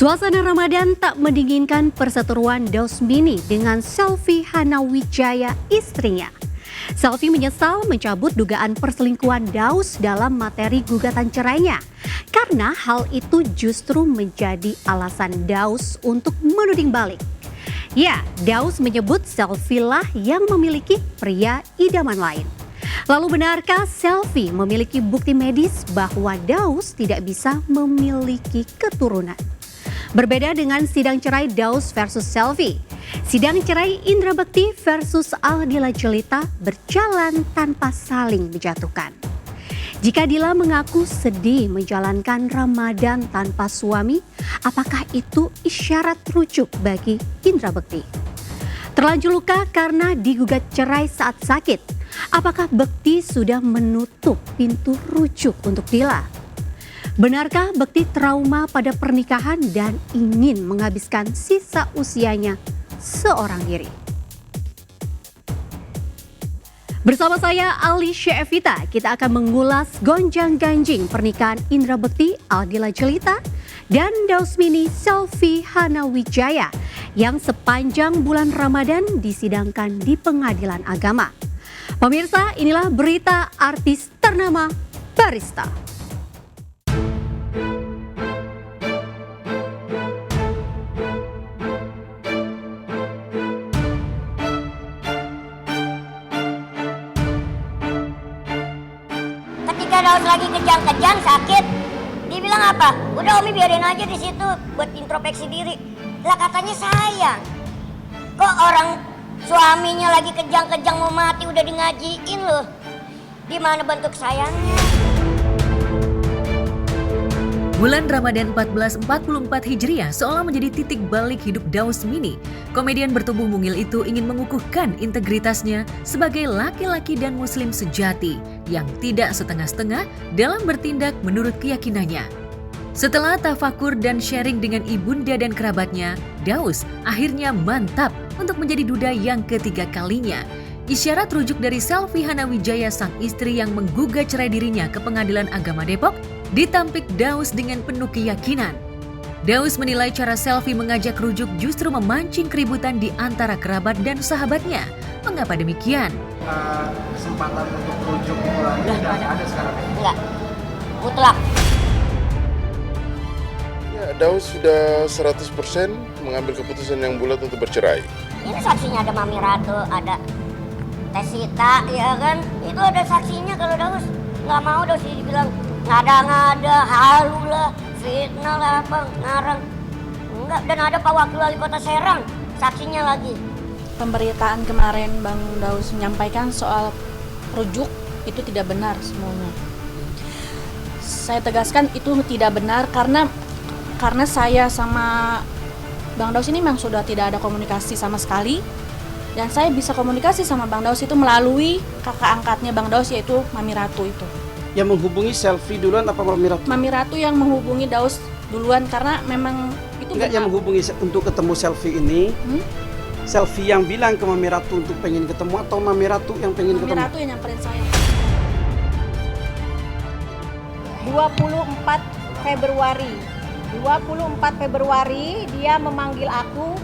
Suasana Ramadan tak mendinginkan perseteruan Daus Mini dengan Selvi Hanawijaya istrinya. Selvi menyesal mencabut dugaan perselingkuhan Daus dalam materi gugatan cerainya. Karena hal itu justru menjadi alasan Daus untuk menuding balik. Ya, Daus menyebut Selvi lah yang memiliki pria idaman lain. Lalu benarkah Selvi memiliki bukti medis bahwa Daus tidak bisa memiliki keturunan? Berbeda dengan sidang cerai Daus versus Selvi, sidang cerai Indra Bekti versus Aldila Jelita berjalan tanpa saling menjatuhkan. Jika Dila mengaku sedih menjalankan Ramadan tanpa suami, apakah itu isyarat rujuk bagi Indra Bekti? Terlanjur luka karena digugat cerai saat sakit, apakah Bekti sudah menutup pintu rujuk untuk Dila? Benarkah Bekti trauma pada pernikahan dan ingin menghabiskan sisa usianya seorang diri? Bersama saya Alicia Evita, kita akan mengulas gonjang-ganjing pernikahan Indra Bekti, Aldila Jelita, dan Daus Mini Selvi Hanawijaya yang sepanjang bulan Ramadan disidangkan di Pengadilan Agama. Pemirsa, inilah berita artis ternama Barista. Ketika Daus lagi kejang-kejang sakit, dia bilang apa? Udah Umi biarin aja di situ buat introspeksi diri. Lah katanya sayang. Kok orang suaminya lagi kejang-kejang mau mati udah di ngajiin loh. Di mana bentuk sayangnya? Bulan Ramadan 1444 Hijriah seolah menjadi titik balik hidup Daus Mini. Komedian bertubuh mungil itu ingin mengukuhkan integritasnya sebagai laki-laki dan muslim sejati yang tidak setengah-setengah dalam bertindak menurut keyakinannya. Setelah tafakur dan sharing dengan ibunda dan kerabatnya, Daus akhirnya mantap untuk menjadi duda yang ketiga kalinya. Isyarat rujuk dari Selvi Hanawijaya sang istri yang menggugat cerai dirinya ke Pengadilan Agama Depok ditampik Daus dengan penuh keyakinan. Daus menilai cara Selvi mengajak rujuk justru memancing keributan di antara kerabat dan sahabatnya. Mengapa demikian? Kesempatan untuk rujuk itu lagi udah ada sekarang. Enggak, mutlak. Ya, Daus sudah 100% mengambil keputusan yang bulat untuk bercerai. Ini saksinya ada Mami Ratu, ada Tesita, ya kan? Itu ada saksinya kalau Daus. Nggak mau Daus dibilang ngada-ngada, halu lah, fitnah lah, apa, ngarang. Enggak, dan ada Pak Wakil Wali Kota Serang, saksinya lagi. Pemberitaan kemarin Bang Daus menyampaikan soal rujuk itu tidak benar semuanya. Saya tegaskan itu tidak benar karena saya sama Bang Daus ini memang sudah tidak ada komunikasi sama sekali. Dan saya bisa komunikasi sama Bang Daus itu melalui kakak angkatnya Bang Daus yaitu Mami Ratu itu. Yang menghubungi Selvi duluan apa Mami Ratu? Mami Ratu yang menghubungi Daus duluan karena memang itu enggak, yang menghubungi untuk ketemu Selvi ini. Selvi yang bilang ke Mami Ratu untuk pengen ketemu atau Mami Ratu yang pengen ketemu? Mami Ratu yang nyamperin saya. 24 Februari dia memanggil aku.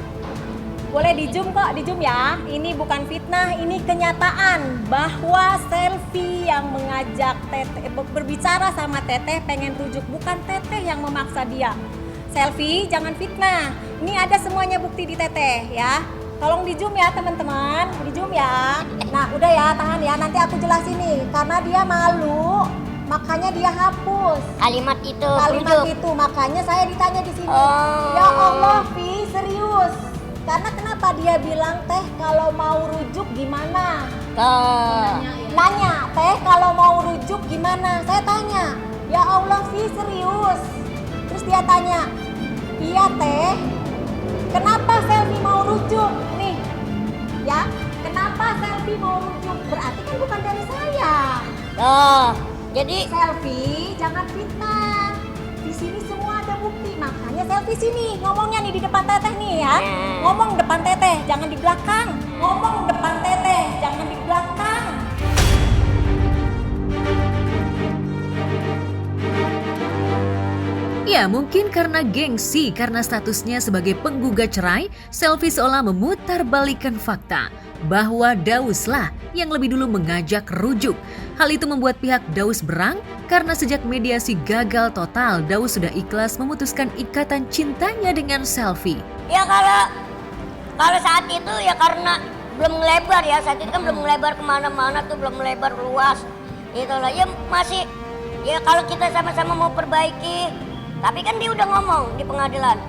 Boleh di zoom kok, di zoom ya. Ini bukan fitnah, ini kenyataan bahwa Selvi yang mengajak Teteh berbicara sama Teteh pengen rujuk, bukan Teteh yang memaksa dia. Selvi jangan fitnah. Ini ada semuanya bukti di Teteh ya. Tolong di zoom ya teman-teman, di zoom ya. Nah udah ya, tahan ya, nanti aku jelasin nih. Karena dia malu, makanya dia hapus Kalimat itu, makanya saya ditanya di sini. Ya Allah, Vi, serius. Karena kenapa dia bilang Teh kalau mau rujuk gimana? Nanya, Teh kalau mau rujuk gimana? Saya tanya, ya Allah Vi serius. Terus dia tanya, iya Teh, kenapa Selvi mau rujuk? Nih, ya, kenapa Selvi mau rujuk? Berarti kan bukan dari saya. Jadi Selvi jangan fitnah. Di sini semua ada bukti, makanya Selvi sini ngomongnya nih di depan Teteh nih ya. Ngomong depan Teteh, jangan di belakang. Ngomong depan Teteh, jangan di belakang. Ya, mungkin karena gengsi, karena statusnya sebagai penggugat cerai, Selfie seolah memutarbalikkan fakta bahwa Dauslah yang lebih dulu mengajak rujuk. Hal itu membuat pihak Daus berang karena sejak mediasi gagal total, Daus sudah ikhlas memutuskan ikatan cintanya dengan Selfie. Ya kalau saat itu ya karena belum melebar ya, saat itu kan belum melebar kemana-mana tuh, belum melebar luas. Itulah ya masih, ya kalau kita sama-sama mau perbaiki, tapi kan dia udah ngomong di pengadilan.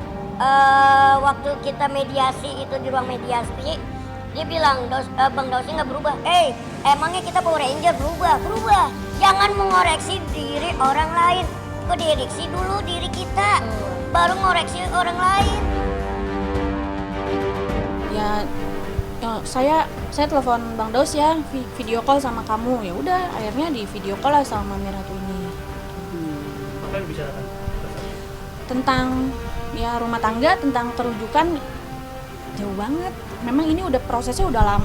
Waktu kita mediasi itu di ruang mediasi, dia bilang Bang Dausnya nggak berubah. Emangnya kita Power Ranger berubah? Jangan mengoreksi diri orang lain. Kok diereksi dulu diri kita, baru ngoreksi orang lain. Ya, saya telepon Bang Daus ya, video call sama kamu. Ya udah, akhirnya di video call lah sama Mami Ratu ini. Apa yang dibicarakan? Tentang ya rumah tangga, tentang kerujukan jauh banget. Memang ini udah prosesnya udah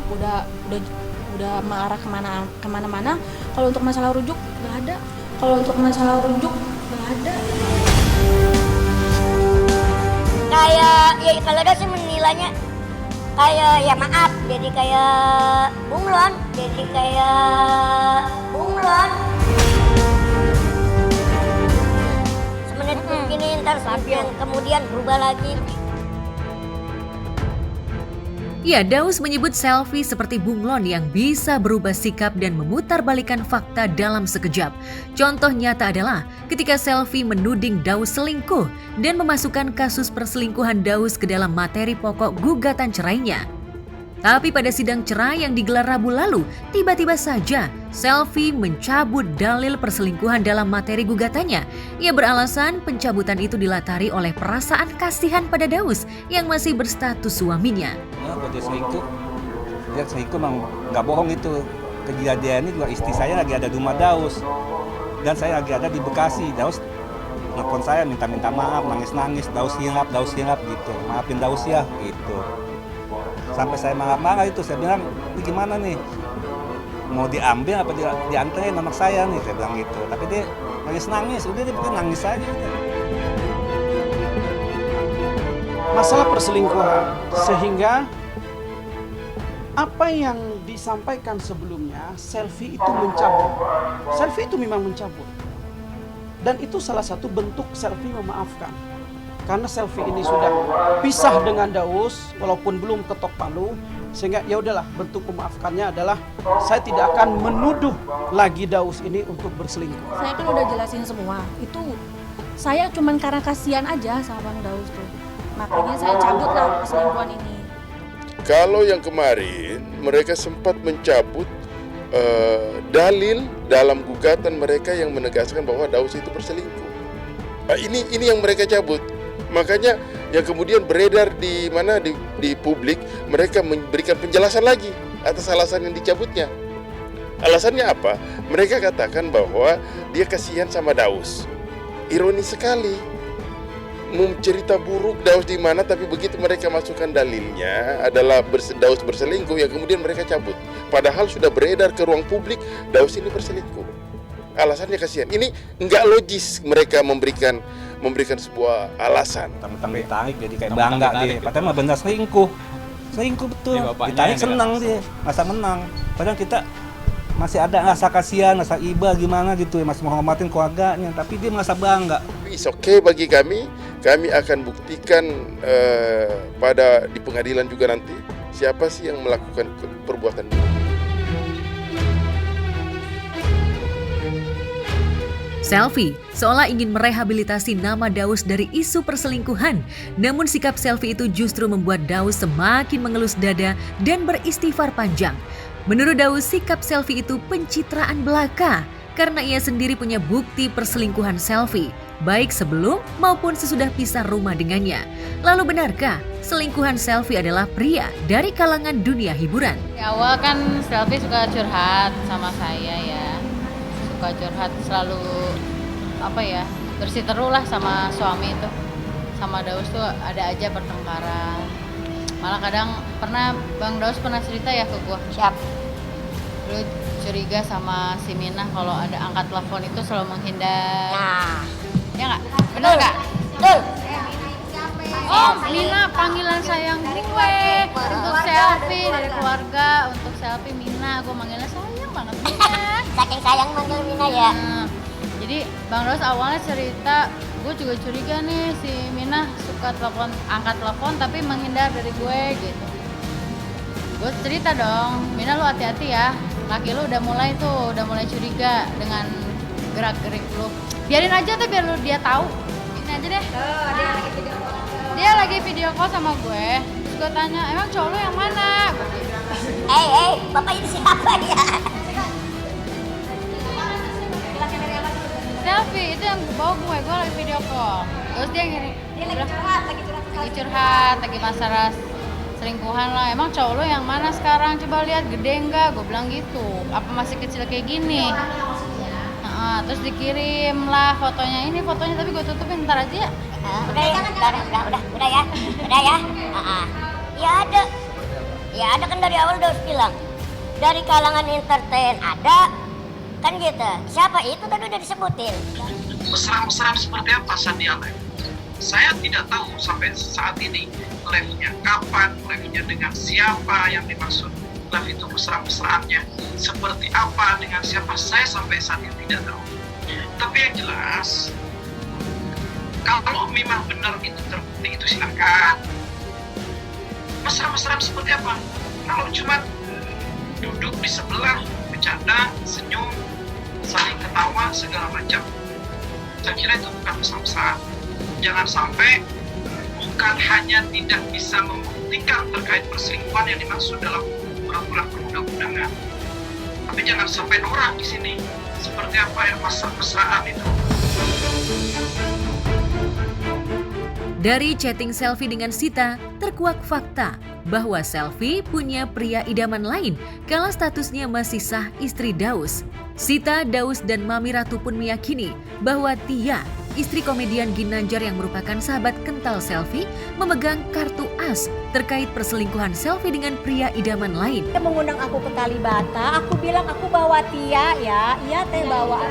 mengarah kemana-mana. Kalau untuk masalah rujuk nggak ada. Kayak ya kalau ada sih menilainya kayak ya maaf, jadi kayak bunglon. Semenit begini ntar kemudian berubah lagi. Ya, Daus menyebut Selfie seperti bunglon yang bisa berubah sikap dan memutarbalikkan fakta dalam sekejap. Contoh nyata adalah ketika Selfie menuding Daus selingkuh dan memasukkan kasus perselingkuhan Daus ke dalam materi pokok gugatan cerainya. Tapi pada sidang cerai yang digelar Rabu lalu, tiba-tiba saja Selfie mencabut dalil perselingkuhan dalam materi gugatannya. Ia beralasan pencabutan itu dilatari oleh perasaan kasihan pada Daus yang masih berstatus suaminya. Kalau dia selingkuh memang nggak bohong itu. Kejadian ini juga istri saya lagi ada di rumah Daus. Dan saya lagi ada di Bekasi. Daus nelfon saya minta maaf, nangis-nangis, Daus hilap gitu. Maafin Daus ya gitu. Sampai saya marah-marah itu, saya bilang, ini gimana nih? Mau diambil apa dianterin anak saya nih, saya bilang gitu. Tapi dia nangis, udah dia bikin nangis aja. Masalah perselingkuhan, sehingga apa yang disampaikan sebelumnya, Selfie itu mencabut. Selfie itu memang mencabut. Dan itu salah satu bentuk Selfie memaafkan. Karena Selfie ini sudah pisah dengan Daus walaupun belum ketok palu, sehingga ya udahlah, bentuk memaafkannya adalah saya tidak akan menuduh lagi Daus ini untuk berselingkuh. Saya kan udah jelasin semua. Itu saya cuman karena kasihan aja sama Bang Daus tuh. Makanya saya cabut lah perselingkuhan ini. Kalau yang kemarin mereka sempat mencabut dalil dalam gugatan mereka yang menegaskan bahwa Daus itu berselingkuh. Ini yang mereka cabut. Makanya yang kemudian beredar di publik, mereka memberikan penjelasan lagi atas alasan yang dicabutnya. Alasannya apa? Mereka katakan bahwa dia kasihan sama Daus. Ironis sekali. Mencerita buruk Daus di mana, tapi begitu mereka masukkan dalilnya adalah Daus berselingkuh, yang kemudian mereka cabut. Padahal sudah beredar ke ruang publik Daus ini berselingkuh. Alasannya kasihan. Ini enggak logis mereka memberikan sebuah alasan. Tentang ditarik jadi kayak bangga dia. Padahal mah benar selingkuh betul. Ditarik senang dia, masa menang. Padahal kita masih ada rasa kasihan, rasa iba gimana gitu ya, masih menghormatin keluarganya. Tapi dia merasa bangga. It's okay bagi kami akan buktikan di pengadilan juga nanti siapa sih yang melakukan perbuatan ini. Selfie seolah ingin merehabilitasi nama Daus dari isu perselingkuhan. Namun sikap Selfie itu justru membuat Daus semakin mengelus dada dan beristighfar panjang. Menurut Daus, sikap Selfie itu pencitraan belaka karena ia sendiri punya bukti perselingkuhan Selfie, baik sebelum maupun sesudah pisah rumah dengannya. Lalu benarkah selingkuhan Selfie adalah pria dari kalangan dunia hiburan? Di awal kan Selfie suka curhat sama saya ya. Suka curhat selalu bersiteru lah sama suami itu. Sama Daus tuh ada aja pertengkaran. Malah kadang Bang Daus pernah cerita ya ke gua. Siap. Lu curiga sama si Minah kalau ada angkat telepon itu selalu menghindar. Nah, ya nggak? Benar nggak? Betul. Oh, Mina panggilan sayang gue untuk selfie dari keluarga, untuk selfie Mina, gue manggilnya sayang banget Mina. Saking sayang manggil Mina ya. Jadi Bang Daus awalnya cerita, gue juga curiga nih si Mina suka angkat telepon tapi menghindar dari gue gitu. Gue cerita dong, Mina lu hati-hati ya, laki lu udah mulai curiga dengan gerak-gerik lu. Biarin aja tuh biar dia tahu. Ini aja deh. Dia lagi video call sama gue. Terus gue tanya, emang cowok lu yang mana? Bapak ini siapa ya? Selfie, itu yang bawa gue lagi video call. Terus dia ngirim. Dia lagi curhat, lagi masalah selingkuhan lah. Emang cowok lu yang mana sekarang? Coba lihat gede enggak? Gue bilang gitu. Apa masih kecil kayak gini? Terus dikirim lah fotonya tapi gue tutupin ntar aja ya. Udah ya. Ya ada kan dari awal udah bilang. Dari kalangan entertain ada kan gitu. Siapa itu tadi udah disebutin. Mesra-mesra seperti apa Sandia Live? Saya tidak tahu sampai saat ini live-nya kapan, live-nya dengan siapa yang dimaksud live itu mesra-mesraannya, seperti apa dengan siapa, saya sampai saat ini tidak tahu. Tapi yang jelas, kalau memang benar itu terbukti itu silakan. Mesra-mesraan seperti apa? Kalau cuma duduk di sebelah, bercanda, senyum, saling ketawa, segala macam, saya kira itu bukan mesra-mesraan. Jangan sampai bukan hanya tidak bisa membuktikan terkait perselingkuhan yang dimaksud dalam peraturan perundang-undangan, tapi jangan sampai norak di sini seperti apa yang mesra-mesraan itu. Dari chatting selfie dengan Sita, terkuak fakta bahwa Selfie punya pria idaman lain kala statusnya masih sah istri Daus. Sita, Daus, dan Mami Ratu pun meyakini bahwa Tia, istri komedian Ginanjar yang merupakan sahabat kental Selfie, memegang kartu as terkait perselingkuhan Selfie dengan pria idaman lain. Dia mengundang aku ke Kalibata, aku bilang aku bawa Tia ya, iya teh bawa.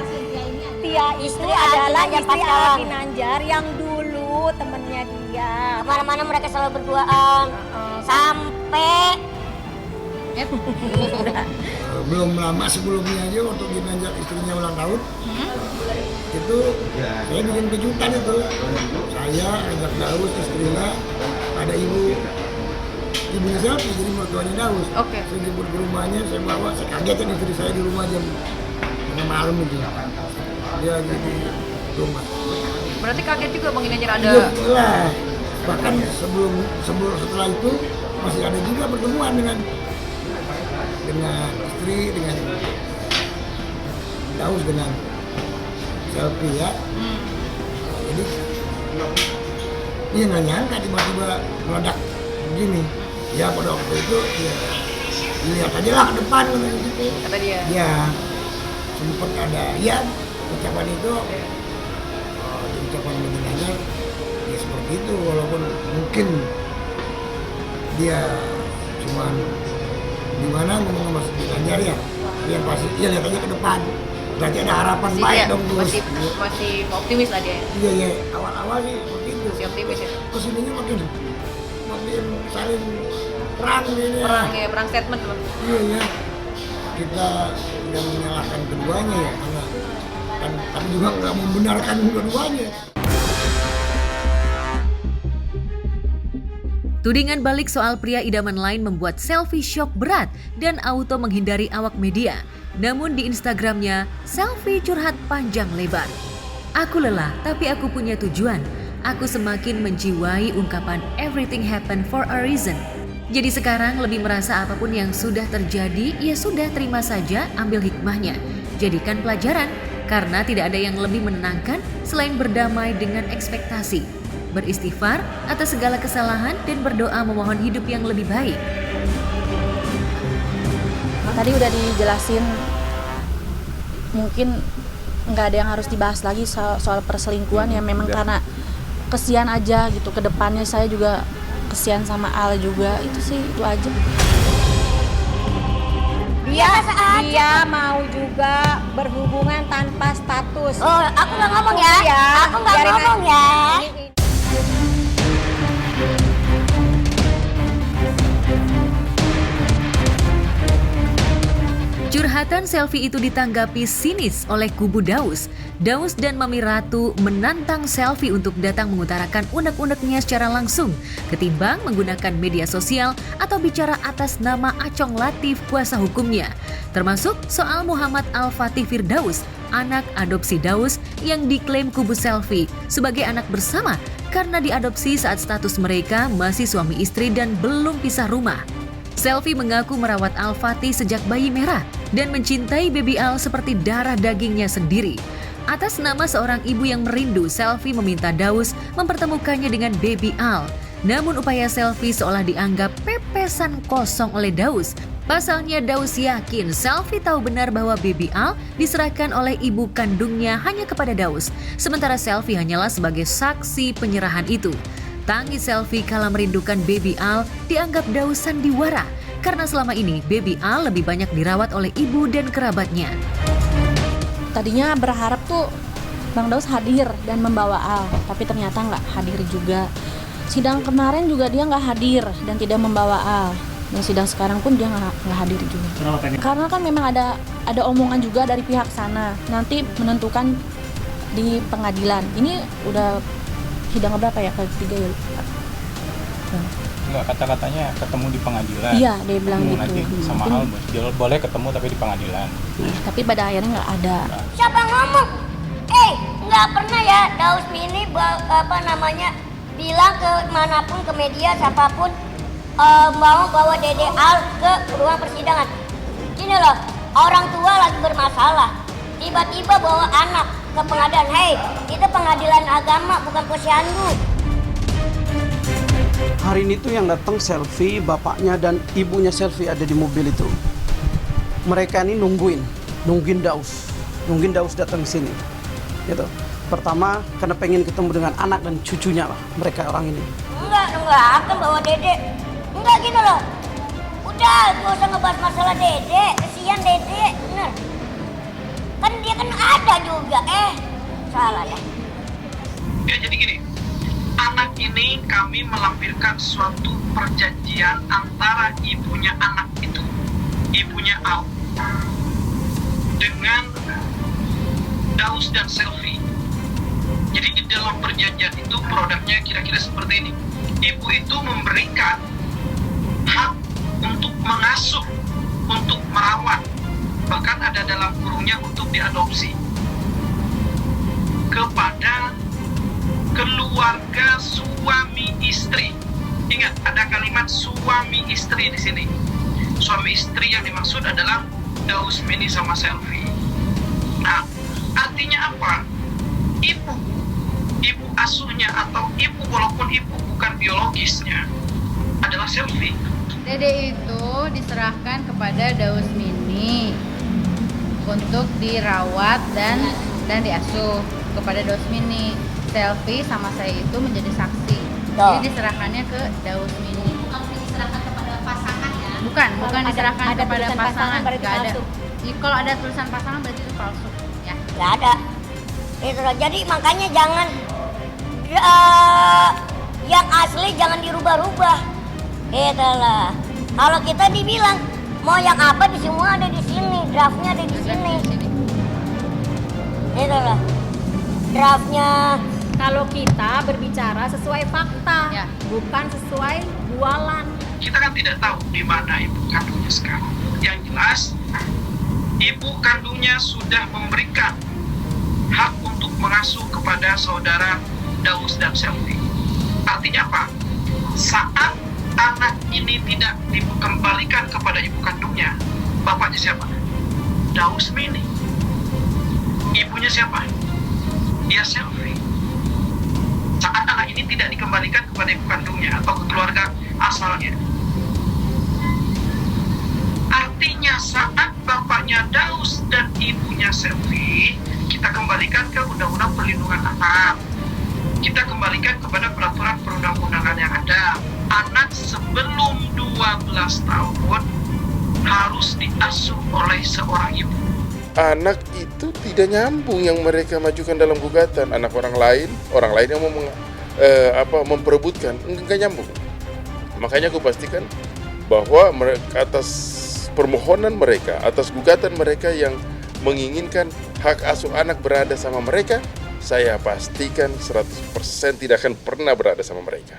Tia itu adalah istri Ala Ginanjar yang dulu temennya dia. Kemana-mana mereka selalu berduaan. Sampai belum lama sebelumnya aja waktu Ginanjar istrinya ulang tahun, itu saya bikin kejutan itu. Saya ajak Daus, istrinya, ada ibunya Selfie, jadi mertuanya Daus. Saya jemput ke rumahnya, saya bawa, saya kagetin istri saya di rumah jam malam itu. Dia lagi di rumah. Berarti kaget juga Bang Ginanjar ada. Iya, bahkan setelah itu masih ada juga pertemuan dengan istri, dengan Daus, dengan Selfie ya. Jadi dia nggak nyangka tiba-tiba meledak begini. Ya pada waktu itu ya lihat aja lah ke depan gitu. Kata dia. Ya sempat ada ya ucapan itu, ucapan mengenanya ya seperti itu, walaupun mungkin dia cuman gimana ngomong sama Ginanjar ya, dia pasti dia lihat aja ke depan, berarti ada harapan masih baik ya, dong terus. Masih optimis lah dia. Iya awal-awal sih seperti itu. Masih optimis ya. Kesininya makin saling perang ini. Perang statement loh. Iya kita tidak menyalahkan keduanya ya, karena kan tapi juga nggak membenarkan keduanya. Tudingan balik soal pria idaman lain membuat Selfie shock berat dan auto menghindari awak media. Namun di Instagramnya, Selfie curhat panjang lebar. Aku lelah, tapi aku punya tujuan. Aku semakin menjiwai ungkapan everything happen for a reason. Jadi sekarang lebih merasa apapun yang sudah terjadi, ya sudah terima saja, ambil hikmahnya. Jadikan pelajaran, karena tidak ada yang lebih menenangkan selain berdamai dengan ekspektasi. Beristighfar atas segala kesalahan dan berdoa memohon hidup yang lebih baik. Tadi udah dijelasin, mungkin nggak ada yang harus dibahas lagi soal perselingkuhan ya, memang karena kesian aja gitu, kedepannya saya juga kesian sama Al juga, itu aja. Dia mau juga berhubungan tanpa status. Oh, aku nggak ngomong ya. Aku nggak ngomong ya. Curhatan selfie itu ditanggapi sinis oleh kubu Daus. Daus dan Mami Ratu menantang selfie untuk datang mengutarakan unek-uneknya secara langsung ketimbang menggunakan media sosial atau bicara atas nama Acong Latif kuasa hukumnya. Termasuk soal Muhammad Al-Fatih Firdaus, anak adopsi Daus yang diklaim kubu selfie sebagai anak bersama karena diadopsi saat status mereka masih suami istri dan belum pisah rumah. Selfie mengaku merawat Al-Fatih sejak bayi merah dan mencintai baby Al seperti darah dagingnya sendiri. Atas nama seorang ibu yang merindu, Selfie meminta Daus mempertemukannya dengan baby Al. Namun upaya Selfie seolah dianggap pepesan kosong oleh Daus. Pasalnya Daus yakin Selfie tahu benar bahwa baby Al diserahkan oleh ibu kandungnya hanya kepada Daus. Sementara Selfie hanyalah sebagai saksi penyerahan itu. Tangis Selfie kala merindukan baby Al dianggap Daus sandiwara karena selama ini baby Al lebih banyak dirawat oleh ibu dan kerabatnya. Tadinya berharap tuh Bang Daus hadir dan membawa Al, tapi ternyata nggak hadir juga. Sidang kemarin juga dia nggak hadir dan tidak membawa Al. Dan sidang sekarang pun dia nggak hadir juga. Karena kan memang ada omongan juga dari pihak sana. Nanti menentukan di pengadilan. Ini udah sidang berapa ya? Ketiga ya? Enggak, kata-katanya ketemu di pengadilan. Iya, dia bilang gitu. Nanti sama Al boleh ketemu tapi di pengadilan. Tapi pada akhirnya nggak ada. Siapa ngomong? Nggak pernah ya Daus ini bilang ke manapun, ke media, siapapun mau bawa Dede Al ke ruang persidangan. Gini loh, orang tua lagi bermasalah, tiba-tiba bawa anak ke pengadilan. Hei, itu pengadilan agama, bukan posyandu. Hari ini tuh yang datang Selfie, bapaknya dan ibunya Selfie ada di mobil itu. Mereka ini nungguin Daus datang ke sini. Gitu. Pertama karena pengen ketemu dengan anak dan cucunya lah, mereka orang ini. Enggak akan bawa Dede. Enggak gitu loh. Udah, gak usah ngebahas masalah Dede, kesian Dede, bener. Kan dia kan ada juga, salah ya. Ya jadi gini, anak ini kami melampirkan suatu perjanjian antara ibunya anak itu, ibunya Al, dengan Daus dan Selfie. Jadi di dalam perjanjian itu produknya kira-kira seperti ini. Ibu itu memberikan hak untuk mengasuh, untuk merawat, bahkan ada dalam kurungnya untuk diadopsi kepada keluarga suami istri. Ingat, ada kalimat suami istri di sini. Suami istri yang dimaksud adalah Daus Mini sama Selfie. Nah, artinya apa? Ibu asuhnya atau ibu walaupun ibu bukan biologisnya adalah Selfie. Dede itu diserahkan kepada Daus Mini untuk dirawat dan diasuh kepada Daus Mini. Selfie sama saya itu menjadi saksi. Jadi diserahkannya ke Daus Mini. Bukan diserahkan kepada pasangan ya? Bukan diserahkan kepada pasangan. Nggak ada. Kalau ada tulisan pasangan berarti itu palsu. Ya. Nggak ada. Itu loh. Jadi makanya jangan yang asli jangan dirubah-rubah. Itulah. Kalau kita dibilang mau yang apa di semua ada di sini, draftnya ada di sini. Itulah. Draftnya. Kalau kita berbicara sesuai fakta, bukan sesuai bualan. Kita kan tidak tahu di mana ibu kandungnya sekarang. Yang jelas, ibu kandungnya sudah memberikan hak untuk mengasuh kepada saudara Daus dan Selfie. Artinya apa? Saat anak ini tidak dikembalikan kepada ibu kandungnya, bapaknya siapa? Daus Mini. Ibunya siapa? Dia Selfie. Saat anak ini tidak dikembalikan kepada ibu kandungnya atau ke keluarga asalnya, artinya saat bapaknya Daus dan ibunya Selfie, kita kembalikan ke Undang-Undang Perlindungan Anak. Kita kembalikan kepada peraturan perundang-undangan yang ada. Anak sebelum 12 tahun harus diasuh oleh seorang ibu. Anak itu tidak nyambung yang mereka majukan dalam gugatan. Anak orang lain yang mau memperebutkan, enggak nyambung. Makanya aku pastikan bahwa atas permohonan mereka, atas gugatan mereka yang menginginkan hak asuh anak berada sama mereka, saya pastikan 100% tidak akan pernah berada sama mereka.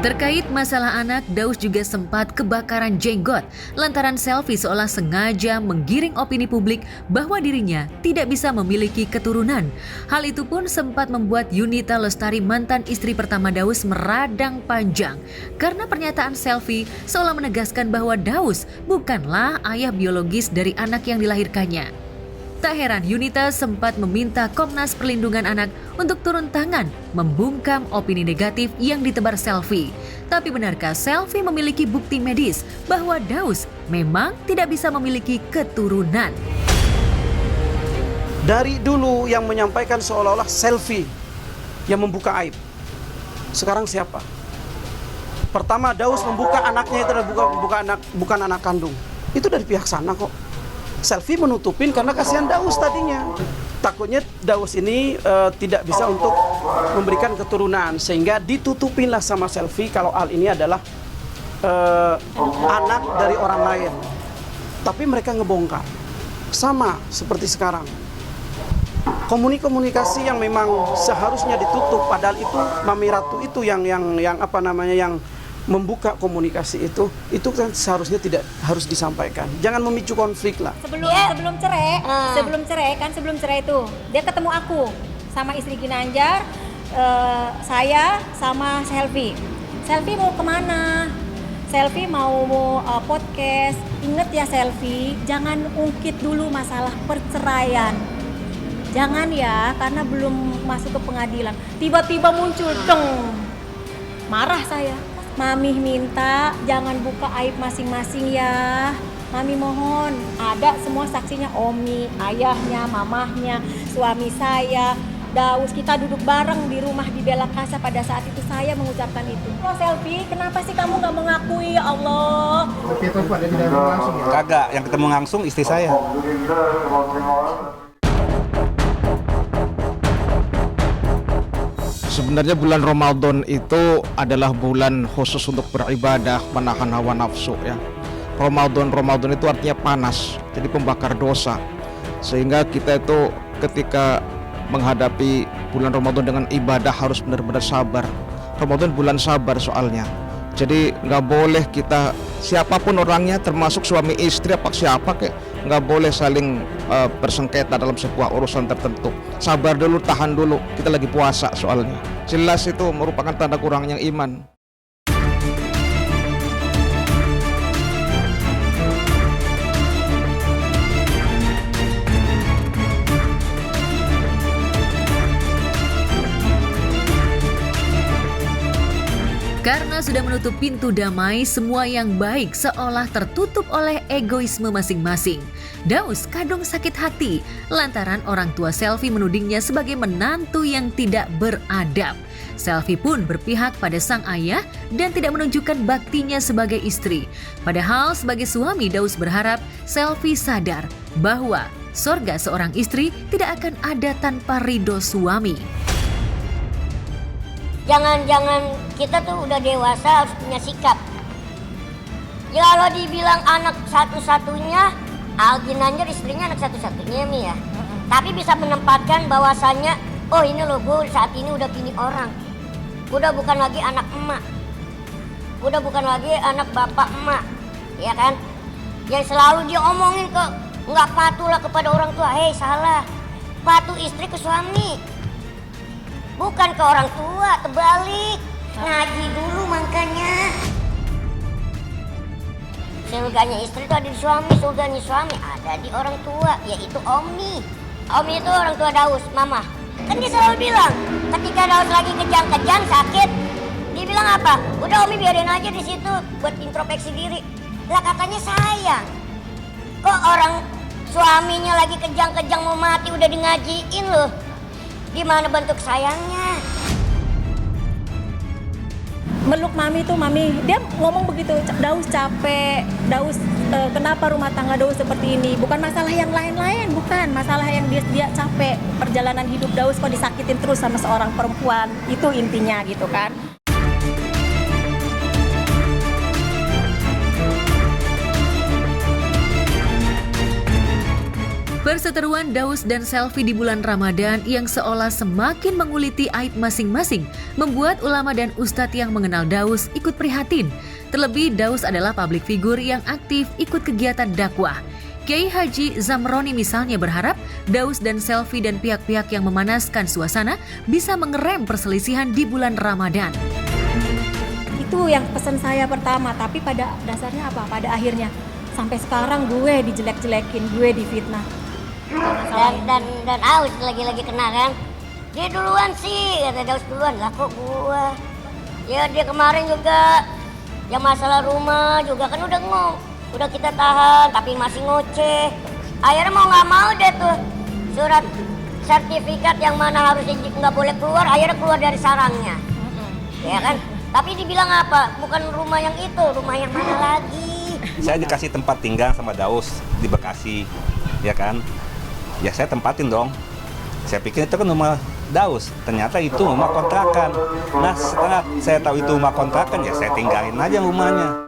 Terkait masalah anak, Daus juga sempat kebakaran jenggot lantaran selfie seolah sengaja menggiring opini publik bahwa dirinya tidak bisa memiliki keturunan. Hal itu pun sempat membuat Yunita Lestari, mantan istri pertama Daus, meradang panjang karena pernyataan selfie seolah menegaskan bahwa Daus bukanlah ayah biologis dari anak yang dilahirkannya. Tak heran Yunita sempat meminta Komnas Perlindungan Anak untuk turun tangan membungkam opini negatif yang ditebar selfie. Tapi benarkah selfie memiliki bukti medis bahwa Daus memang tidak bisa memiliki keturunan? Dari dulu yang menyampaikan seolah-olah selfie yang membuka aib. Sekarang siapa? Pertama Daus membuka anaknya itu adalah bukan anak kandung. Itu dari pihak sana kok. Selfie menutupin karena kasihan Daus tadinya. Takutnya Daus ini tidak bisa untuk memberikan keturunan, sehingga ditutupinlah sama selfie kalau Al ini adalah anak dari orang lain. Tapi mereka ngebongkar. Sama seperti sekarang. Komunikasi yang memang seharusnya ditutup, padahal itu Mami Ratu itu yang membuka komunikasi itu kan seharusnya tidak harus disampaikan. Jangan memicu konflik lah. Sebelum cerai itu dia ketemu aku sama istri Ginanjar, saya sama Selfie mau kemana? Selfie mau podcast. Ingat ya Selfie, jangan ungkit dulu masalah perceraian. Jangan ya, karena belum masuk ke pengadilan. Tiba-tiba muncul, deng. Marah saya. Mami minta jangan buka aib masing-masing ya. Mami mohon, ada semua saksinya, Omi, ayahnya, mamahnya, suami saya, Daus, kita duduk bareng di rumah di Bella Casa pada saat itu saya mengucapkan itu. Oh Selfie, kenapa sih kamu gak mengakui ya Allah? Tapi itu Pak, dia tidak langsung ya? Kagak, yang ketemu langsung istri saya. Sebenarnya bulan Ramadan itu adalah bulan khusus untuk beribadah, menahan hawa nafsu ya. Ramadan itu artinya panas, jadi pembakar dosa. Sehingga kita itu ketika menghadapi bulan Ramadan dengan ibadah harus benar-benar sabar. Ramadan bulan sabar soalnya. Jadi nggak boleh kita, siapapun orangnya, termasuk suami istri apa siapa kek, nggak boleh saling bersengketa dalam sebuah urusan tertentu. Sabar dulu, tahan dulu, kita lagi puasa soalnya. Jelas itu merupakan tanda kurangnya iman. Karena sudah menutup pintu damai, semua yang baik seolah tertutup oleh egoisme masing-masing. Daus kadung sakit hati lantaran orang tua Selfie menudingnya sebagai menantu yang tidak beradab. Selfie pun berpihak pada sang ayah dan tidak menunjukkan baktinya sebagai istri. Padahal sebagai suami, Daus berharap Selfie sadar bahwa sorga seorang istri tidak akan ada tanpa ridho suami. Jangan kita tuh udah dewasa harus punya sikap. Ya kalau dibilang anak satu-satunya, Al Ginanjar istrinya anak satu-satunya Mi ya. Tapi bisa menempatkan bahwasannya, oh ini loh gue saat ini udah bini orang. Udah bukan lagi anak emak. Udah bukan lagi anak bapak emak. Ya kan? Yang selalu dia omongin ke nggak patuh lah kepada orang tua. Hei salah. Patuh istri ke suami. Bukan ke orang tua, terbalik. Ngaji dulu makanya. Surganya istri itu ada di suami, surganya suami ada di orang tua, yaitu Omi. Omi itu orang tua Daus, mama. Kan dia selalu bilang, ketika Daus lagi kejang-kejang sakit, dia bilang apa? Udah Omi biarin aja di situ buat introspeksi diri. Lah katanya sayang. Kok orang suaminya lagi kejang-kejang mau mati udah di ngajiin loh. Gimana bentuk sayangnya? meluk mami tuh, mami dia ngomong begitu, Daus capek, Daus kenapa rumah tangga Daus seperti ini, bukan masalah yang lain-lain, bukan masalah yang dia capek, perjalanan hidup Daus kok disakitin terus sama seorang perempuan, itu intinya gitu kan. Perseteruan Daus dan Selfie di bulan Ramadan yang seolah semakin menguliti aib masing-masing membuat ulama dan ustadz yang mengenal Daus ikut prihatin. Terlebih Daus adalah publik figur yang aktif ikut kegiatan dakwah. Kiai Haji Zamroni misalnya berharap Daus dan Selfie dan pihak-pihak yang memanaskan suasana bisa mengerem perselisihan di bulan Ramadan. Itu yang pesan saya pertama, tapi pada dasarnya apa? Pada akhirnya sampai sekarang gue dijelek-jelekin, gue difitnah. Dan Aus lagi-lagi kena kan, dia duluan sih, kata Daus duluan, lah kok gua. Ya dia kemarin juga yang masalah rumah juga kan udah kita tahan tapi masih ngoceh. Akhirnya mau nggak mau deh tuh surat sertifikat yang mana harusnya nggak boleh keluar, akhirnya keluar dari sarangnya, ya kan? Tapi dibilang apa? Bukan rumah yang itu, rumah yang mana lagi? Saya dikasih tempat tinggal sama Daus di Bekasi, ya kan? Ya saya tempatin dong. Saya pikir itu kan rumah Daus, ternyata itu rumah kontrakan. Nah setelah saya tahu itu rumah kontrakan, ya saya tinggalin aja rumahnya.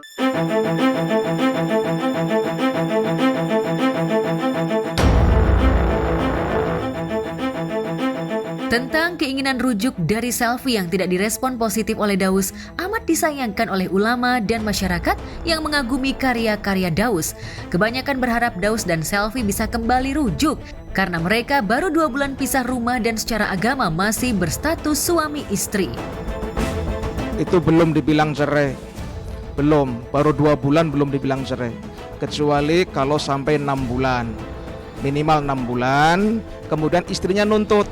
Tentang keinginan rujuk dari Selfie yang tidak direspon positif oleh Daus amat disayangkan oleh ulama dan masyarakat yang mengagumi karya-karya Daus. Kebanyakan berharap Daus dan Selfie bisa kembali rujuk karena mereka baru 2 bulan pisah rumah dan secara agama masih berstatus suami istri. Itu belum dibilang cerai. Belum, baru 2 bulan belum dibilang cerai. Kecuali kalau sampai 6 bulan. Minimal 6 bulan, kemudian istrinya nuntut.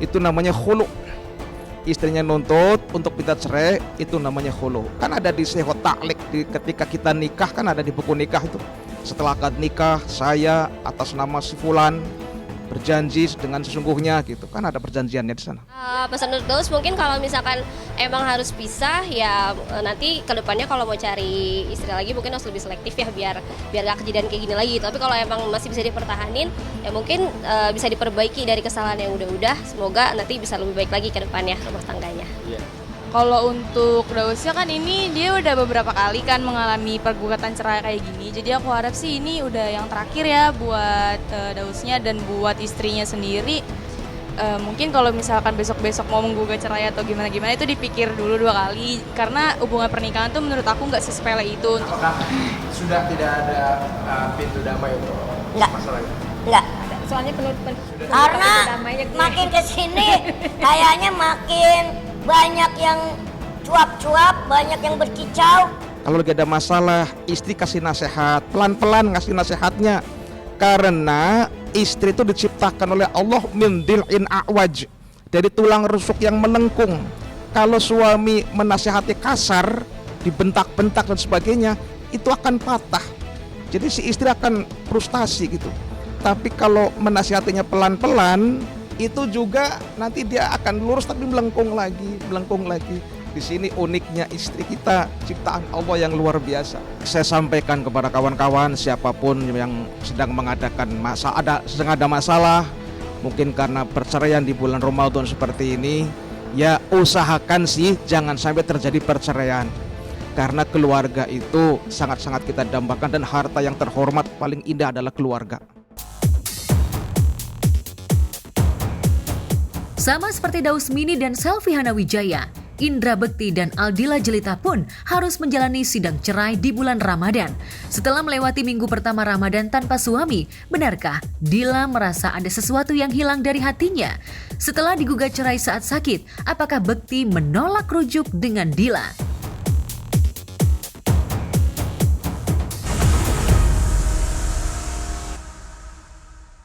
Itu namanya khulu. Istrinya nuntut untuk minta cerai, itu namanya khulu. Kan ada di sihot ta'liq, ketika kita nikah kan ada di buku nikah itu. Setelah akad nikah, saya atas nama si fulan berjanji dengan sesungguhnya gitu. Kan ada perjanjiannya di sana. Pesan untuk Daus mungkin kalau misalkan emang harus pisah ya nanti kedepannya kalau mau cari istri lagi mungkin harus lebih selektif ya biar gak kejadian kayak gini lagi. Tapi kalau emang masih bisa dipertahanin ya mungkin bisa diperbaiki dari kesalahan yang udah-udah. Semoga nanti bisa lebih baik lagi ke depannya rumah tangganya. Kalau untuk Dausnya kan ini dia udah beberapa kali kan mengalami pergugatan cerai kayak gini. Jadi aku harap sih ini udah yang terakhir ya buat Dausnya dan buat istrinya sendiri. Mungkin kalau misalkan besok-besok mau menggugat cerai atau gimana-gimana itu dipikir dulu 2 kali. Karena hubungan pernikahan tuh menurut aku nggak sesepele itu. Apakah sudah tidak ada pintu damai untuk masalah ini? Enggak. Soalnya karena makin kesini kayaknya makin banyak yang cuap-cuap, banyak yang berkicau. Kalau lagi ada masalah, istri kasih nasihat, pelan-pelan ngasih nasihatnya. Karena istri itu diciptakan oleh Allah min dil'in a'waj, dari tulang rusuk yang melengkung. Kalau suami menasihati kasar, dibentak-bentak dan sebagainya, itu akan patah. Jadi si istri akan frustasi gitu. Tapi kalau menasihatinya pelan-pelan, itu juga nanti dia akan lurus tapi melengkung lagi. Di sini uniknya istri kita, ciptaan Allah yang luar biasa. Saya sampaikan kepada kawan-kawan siapapun yang sedang mengadakan sedang ada masalah, mungkin karena perceraian di bulan Ramadan seperti ini, ya usahakan sih jangan sampai terjadi perceraian. Karena keluarga itu sangat-sangat kita dambakan dan harta yang terhormat paling indah adalah keluarga. Sama seperti Daus Mini dan Selfie Hanawijaya, Indra Bekti dan Aldila Jelita pun harus menjalani sidang cerai di bulan Ramadan. Setelah melewati minggu pertama Ramadan tanpa suami, benarkah Dila merasa ada sesuatu yang hilang dari hatinya? Setelah digugat cerai saat sakit, apakah Bekti menolak rujuk dengan Dila?